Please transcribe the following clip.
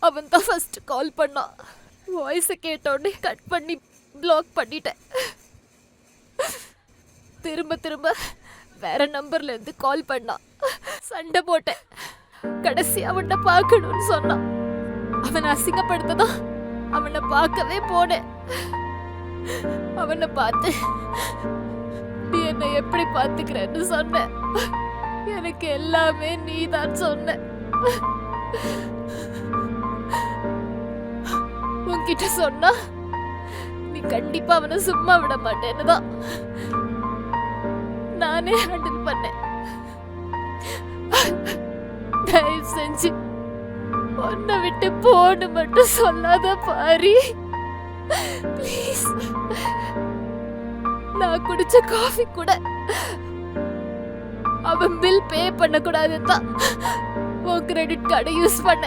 அவன் தான் ஃபர்ஸ்ட் கால் பண்ணான். வாய்ஸை கேட்டோடனே கட் பண்ணி பிளாக் பண்ணிட்டேன். திரும்ப திரும்ப வேற நம்பர்ல இருந்து கால் பண்ணான். சண்டை போட்டேன். கடைசி அவனை பார்க்கணும்னு சொன்னான். அவனை அசிங்கப்படுத்ததான் அவனை பார்க்கவே போனேன். அவனை பார்த்து நீ என்னை எப்படி பார்த்துக்கிறேன்னு சொன்ன. எனக்கு எல்லாமே நீதான் சொன்ன. உன்கிட்ட சொன்னா நீ கண்டிப்பா அவனை சும்மா விட மாட்டேன்னு தான் நானே ஹேண்டில் பண்ணேன். தயவு செஞ்சு உன்னை விட்டு போன்னு மட்டும் சொல்லாத பாரி, ப்ளீஸ். நான் குடிச்ச காஃபி கூட அவன் பில் பே பண்ண கூடாதுன்னு தான் உன் கிரெடிட் கார்டை யூஸ் பண்ண.